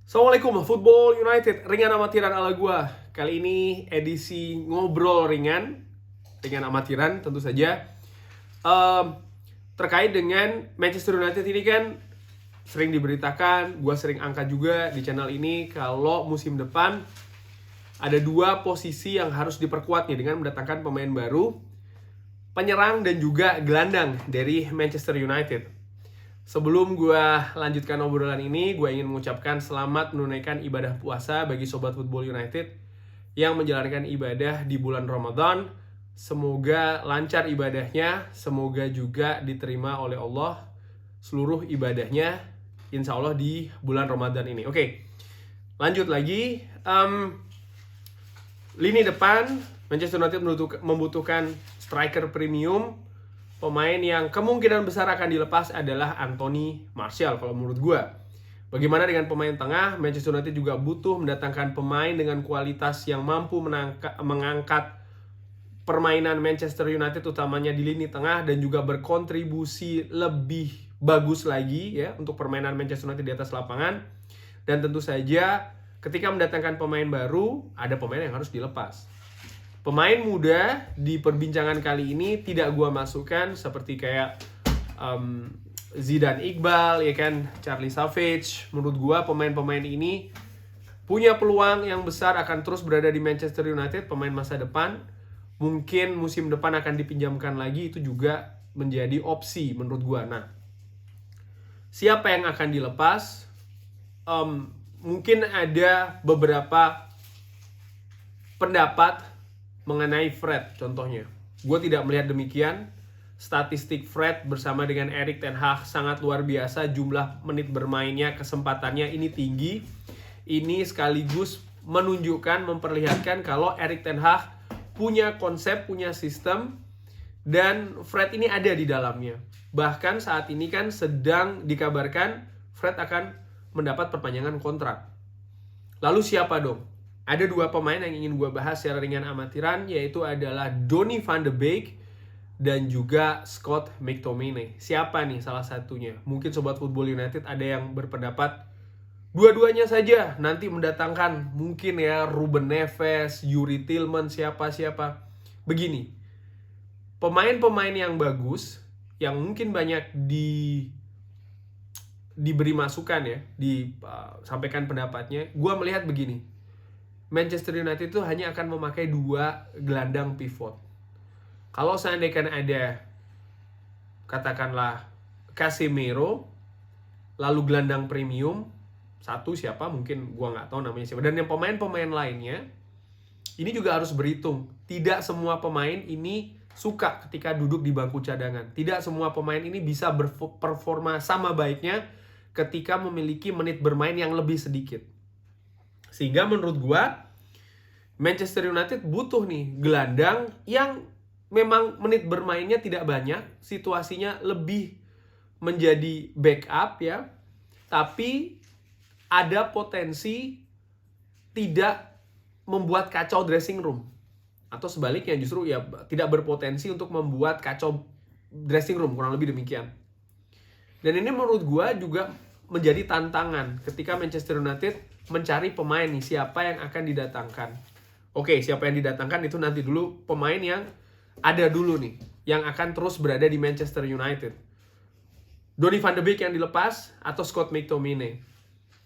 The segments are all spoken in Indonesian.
Assalamualaikum, Football United, ringan amatiran ala gua. Kali ini edisi ngobrol ringan amatiran tentu saja. Terkait dengan Manchester United ini kan sering diberitakan, gua sering angkat juga di channel ini kalau musim depan ada dua posisi yang harus diperkuat nih dengan mendatangkan pemain baru, penyerang dan juga gelandang dari Manchester United. Sebelum gue lanjutkan obrolan ini, gue ingin mengucapkan selamat menunaikan ibadah puasa bagi Sobat Football United yang menjalankan ibadah di bulan Ramadan. Semoga lancar ibadahnya, semoga juga diterima oleh Allah seluruh ibadahnya, insya Allah di bulan Ramadan ini. Oke, lanjut lagi. Lini depan, Manchester United membutuhkan striker premium. Pemain yang kemungkinan besar akan dilepas adalah Anthony Martial kalau menurut gue. Bagaimana dengan pemain tengah? Manchester United juga butuh mendatangkan pemain dengan kualitas yang mampu mengangkat permainan Manchester United utamanya di lini tengah dan juga berkontribusi lebih bagus lagi ya untuk permainan Manchester United di atas lapangan. Dan tentu saja ketika mendatangkan pemain baru, ada pemain yang harus dilepas. Pemain muda di perbincangan kali ini tidak gua masukkan seperti kayak Zidane Iqbal, ya kan, Charlie Savage. Menurut gua pemain-pemain ini punya peluang yang besar akan terus berada di Manchester United, pemain masa depan. Mungkin musim depan akan dipinjamkan lagi, itu juga menjadi opsi menurut gua. Nah, siapa yang akan dilepas? Mungkin ada beberapa pendapat mengenai Fred contohnya. Gue tidak melihat demikian. Statistik Fred bersama dengan Erik ten Hag sangat luar biasa. Jumlah menit bermainnya, kesempatannya ini tinggi. Ini sekaligus menunjukkan, memperlihatkan kalau Erik ten Hag punya konsep, punya sistem, dan Fred ini ada di dalamnya. Bahkan saat ini kan sedang dikabarkan Fred akan mendapat perpanjangan kontrak. Lalu siapa dong? Ada dua pemain yang ingin gue bahas secara ringan amatiran, yaitu adalah Donny van de Beek dan juga Scott McTominay. Siapa nih salah satunya? Mungkin Sobat Football United ada yang berpendapat dua-duanya saja nanti mendatangkan mungkin ya Ruben Neves, Yuri Tillmans, siapa-siapa. Begini, pemain-pemain yang bagus, yang mungkin banyak diberi masukan ya, disampaikan pendapatnya, gue melihat begini. Manchester United itu hanya akan memakai dua gelandang pivot. Kalau seandainya ada katakanlah Casemiro, lalu gelandang premium satu siapa, mungkin gua nggak tahu namanya siapa, dan yang pemain-pemain lainnya ini juga harus berhitung. Tidak semua pemain ini suka ketika duduk di bangku cadangan. Tidak semua pemain ini bisa berperforma sama baiknya ketika memiliki menit bermain yang lebih sedikit. Sehingga menurut gua Manchester United butuh nih gelandang yang memang menit bermainnya tidak banyak, situasinya lebih menjadi backup ya, tapi ada potensi tidak membuat kacau dressing room, atau sebaliknya justru ya tidak berpotensi untuk membuat kacau dressing room, kurang lebih demikian. Dan ini menurut gua juga menjadi tantangan ketika Manchester United mencari pemain nih, siapa yang akan didatangkan. Oke, siapa yang didatangkan itu nanti dulu, pemain yang ada dulu nih, yang akan terus berada di Manchester United. Donny van de Beek yang dilepas atau Scott McTominay.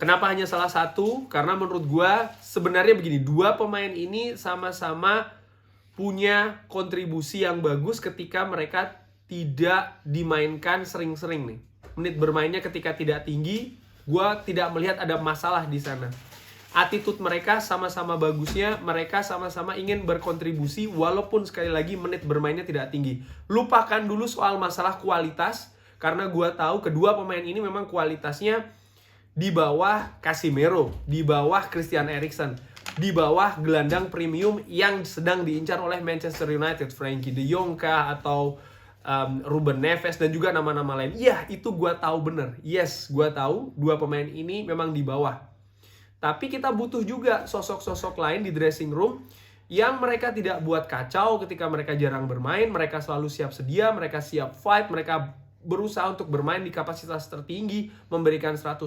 Kenapa hanya salah satu? Karena menurut gua sebenarnya begini, dua pemain ini sama-sama punya kontribusi yang bagus ketika mereka tidak dimainkan sering-sering nih. Menit bermainnya ketika tidak tinggi, gue tidak melihat ada masalah di sana. Attitude mereka sama-sama bagusnya, mereka sama-sama ingin berkontribusi walaupun sekali lagi menit bermainnya tidak tinggi. Lupakan dulu soal masalah kualitas, karena gue tahu kedua pemain ini memang kualitasnya di bawah Casemiro, di bawah Christian Eriksen, di bawah gelandang premium yang sedang diincar oleh Manchester United, Frankie de Jong kah, atau Ruben Neves dan juga nama-nama lain. Iya, itu gue tahu bener. Yes, gue tahu dua pemain ini memang di bawah. Tapi kita butuh juga sosok-sosok lain di dressing room yang mereka tidak buat kacau ketika mereka jarang bermain. Mereka selalu siap sedia, mereka siap fight, mereka berusaha untuk bermain di kapasitas tertinggi, memberikan 100%.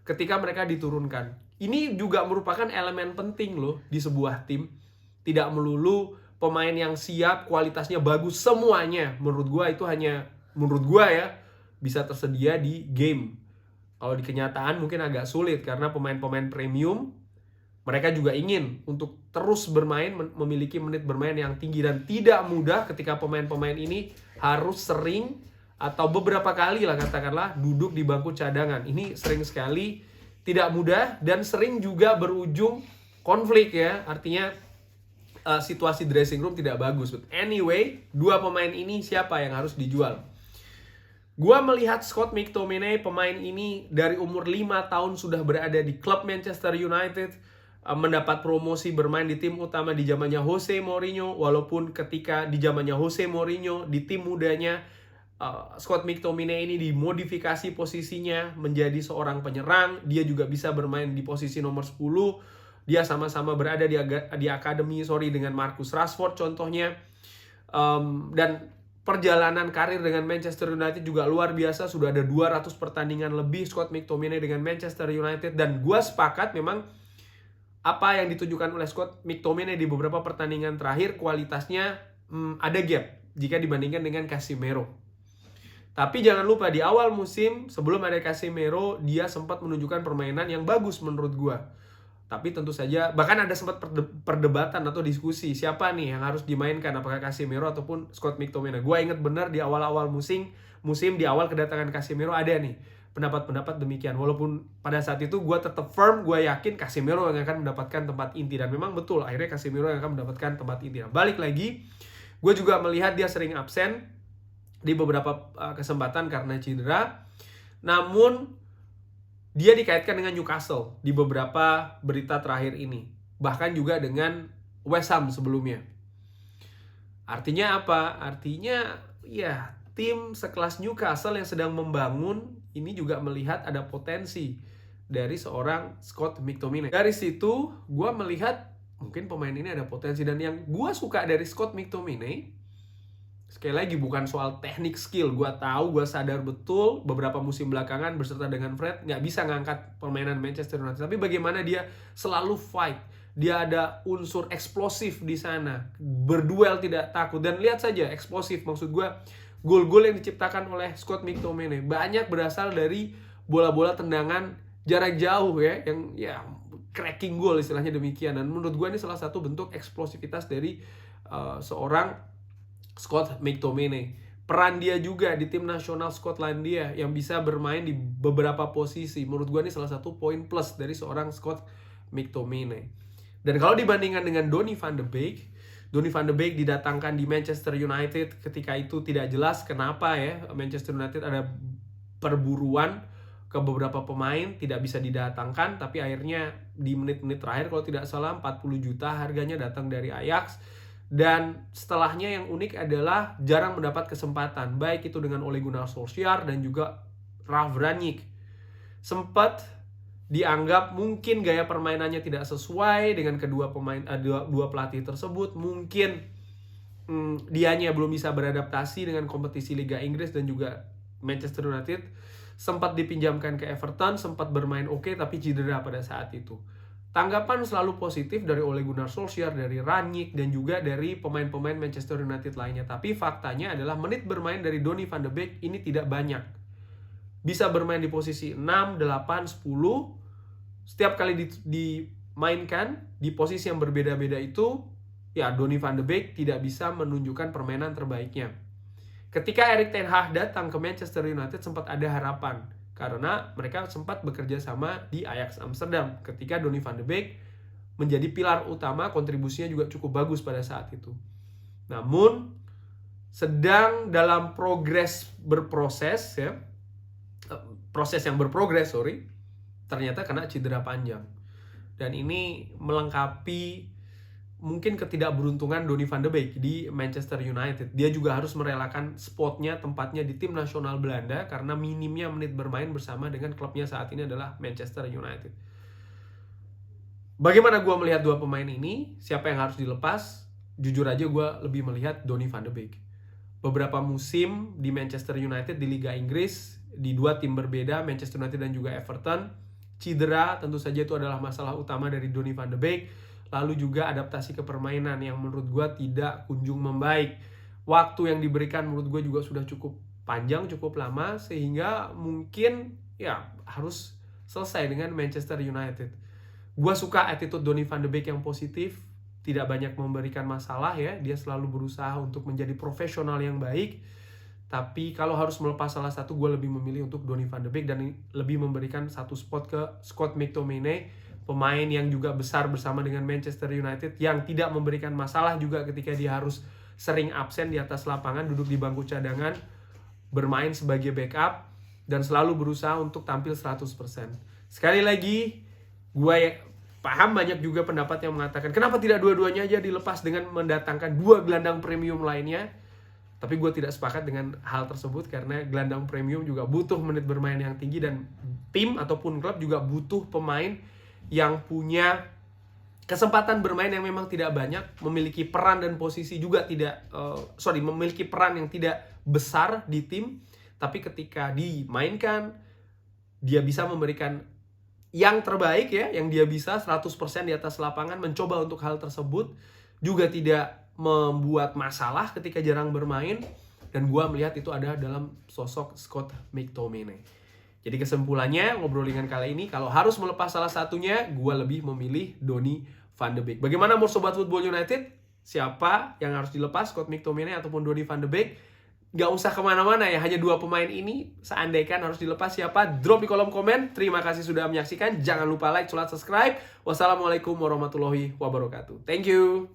ketika mereka diturunkan. Ini juga merupakan elemen penting loh di sebuah tim. Tidak melulu pemain yang siap, kualitasnya bagus semuanya. Menurut gua itu hanya, menurut gua ya, bisa tersedia di game. Kalau di kenyataan mungkin agak sulit karena pemain-pemain premium mereka juga ingin untuk terus bermain, memiliki menit bermain yang tinggi, dan tidak mudah ketika pemain-pemain ini harus sering atau beberapa kali lah katakanlah duduk di bangku cadangan. Ini sering sekali tidak mudah dan sering juga berujung konflik ya. Artinya situasi dressing room tidak bagus. But anyway, dua pemain ini siapa yang harus dijual? Gua melihat Scott McTominay, pemain ini dari umur 5 tahun sudah berada di klub Manchester United, mendapat promosi bermain di tim utama di zamannya Jose Mourinho, walaupun ketika di zamannya Jose Mourinho di tim mudanya Scott McTominay ini dimodifikasi posisinya menjadi seorang penyerang. Dia juga bisa bermain di posisi nomor 10. Dia sama-sama berada di akademi dengan Marcus Rashford contohnya. Dan perjalanan karir dengan Manchester United juga luar biasa. Sudah ada 200 pertandingan lebih Scott McTominay dengan Manchester United. Dan gue sepakat memang apa yang ditunjukkan oleh Scott McTominay di beberapa pertandingan terakhir kualitasnya ada gap jika dibandingkan dengan Casemiro. Tapi jangan lupa di awal musim sebelum ada Casemiro dia sempat menunjukkan permainan yang bagus menurut gua. Tapi tentu saja bahkan ada sempat perdebatan atau diskusi siapa nih yang harus dimainkan, apakah Casemiro ataupun Scott McTominay. Gua ingat benar di awal-awal musim di awal kedatangan Casemiro ada nih pendapat-pendapat demikian. Walaupun pada saat itu gua tetap firm, gua yakin Casemiro yang akan mendapatkan tempat inti, dan memang betul akhirnya Casemiro yang akan mendapatkan tempat inti. Nah, balik lagi, gua juga melihat dia sering absen di beberapa kesempatan karena cedera. Namun dia dikaitkan dengan Newcastle di beberapa berita terakhir ini. Bahkan juga dengan West Ham sebelumnya. Artinya apa? Artinya ya tim sekelas Newcastle yang sedang membangun ini juga melihat ada potensi dari seorang Scott McTominay. Dari situ gue melihat mungkin pemain ini ada potensi. Dan yang gue suka dari Scott McTominay, sekali lagi bukan soal teknik skill. Gue sadar betul beberapa musim belakangan berserta dengan Fred nggak bisa ngangkat permainan Manchester United. Tapi bagaimana dia selalu fight. Dia ada unsur eksplosif di sana. Berduel tidak takut. Dan lihat saja eksplosif, maksud gue gol-gol yang diciptakan oleh Scott McTominay banyak berasal dari bola-bola tendangan jarak jauh ya. Yang ya cracking goal istilahnya demikian. Dan menurut gue ini salah satu bentuk eksplosivitas dari seorang Scott McTominay. Peran dia juga di tim nasional Skotlandia yang bisa bermain di beberapa posisi. Menurut gue ini salah satu poin plus dari seorang Scott McTominay. Dan kalau dibandingkan dengan Donny van de Beek didatangkan di Manchester United ketika itu tidak jelas kenapa ya Manchester United ada perburuan ke beberapa pemain tidak bisa didatangkan, tapi akhirnya di menit-menit terakhir kalau tidak salah 40 juta harganya datang dari Ajax. Dan setelahnya yang unik adalah jarang mendapat kesempatan, baik itu dengan Ole Gunnar Solskjaer dan juga Ralf Rangnick. Sempat dianggap mungkin gaya permainannya tidak sesuai dengan kedua dua pelatih tersebut. Mungkin dianya belum bisa beradaptasi dengan kompetisi Liga Inggris dan juga Manchester United. Sempat dipinjamkan ke Everton, sempat bermain oke, tapi cedera pada saat itu. Tanggapan selalu positif dari Ole Gunnar Solskjaer, dari Rangnick, dan juga dari pemain-pemain Manchester United lainnya. Tapi faktanya adalah menit bermain dari Donny van de Beek ini tidak banyak. Bisa bermain di posisi 6, 8, 10. Setiap kali dimainkan di posisi yang berbeda-beda itu, ya Donny van de Beek tidak bisa menunjukkan permainan terbaiknya. Ketika Erik ten Hag datang ke Manchester United sempat ada harapan. Karena mereka sempat bekerja sama di Ajax Amsterdam ketika Donny van de Beek menjadi pilar utama, kontribusinya juga cukup bagus pada saat itu. Namun sedang dalam proses yang berprogres, ternyata kena cedera panjang. Dan ini melengkapi mungkin ketidakberuntungan Donny van de Beek di Manchester United. Dia juga harus merelakan spotnya, tempatnya di tim nasional Belanda karena minimnya menit bermain bersama dengan klubnya saat ini adalah Manchester United. Bagaimana gue melihat dua pemain ini? Siapa yang harus dilepas? Jujur aja gue lebih melihat Donny van de Beek. Beberapa musim di Manchester United di Liga Inggris, di dua tim berbeda, Manchester United dan juga Everton, cedera tentu saja itu adalah masalah utama dari Donny van de Beek. Lalu juga adaptasi ke permainan yang menurut gue tidak kunjung membaik. Waktu yang diberikan menurut gue juga sudah cukup panjang, cukup lama, sehingga mungkin ya harus selesai dengan Manchester United. Gue suka attitude Donny van de Beek yang positif, tidak banyak memberikan masalah ya, dia selalu berusaha untuk menjadi profesional yang baik. Tapi kalau harus melepas salah satu, gue lebih memilih untuk Donny van de Beek dan lebih memberikan satu spot ke Scott McTominay, pemain yang juga besar bersama dengan Manchester United, yang tidak memberikan masalah juga ketika dia harus sering absen di atas lapangan, duduk di bangku cadangan, bermain sebagai backup, dan selalu berusaha untuk tampil 100%. Sekali lagi, gue paham banyak juga pendapat yang mengatakan kenapa tidak dua-duanya aja dilepas dengan mendatangkan 2 gelandang premium lainnya. Tapi gue tidak sepakat dengan hal tersebut, karena gelandang premium juga butuh menit bermain yang tinggi, dan tim ataupun klub juga butuh pemain yang punya kesempatan bermain yang memang tidak banyak, memiliki peran dan posisi juga memiliki peran yang tidak besar di tim, tapi ketika dimainkan dia bisa memberikan yang terbaik ya, yang dia bisa 100% di atas lapangan, mencoba untuk hal tersebut, juga tidak membuat masalah ketika jarang bermain, dan gue melihat itu ada dalam sosok Scott McTominay. Jadi kesimpulannya, ngobrolingan kali ini, kalau harus melepas salah satunya, gue lebih memilih Donny van de Beek. Bagaimana menurut Sobat Football United? Siapa yang harus dilepas, Scott McTominay ataupun Donny van de Beek? Gak usah kemana-mana ya, hanya 2 pemain ini seandainya harus dilepas siapa, drop di kolom komen. Terima kasih sudah menyaksikan, jangan lupa like, subscribe. Wassalamualaikum warahmatullahi wabarakatuh. Thank you.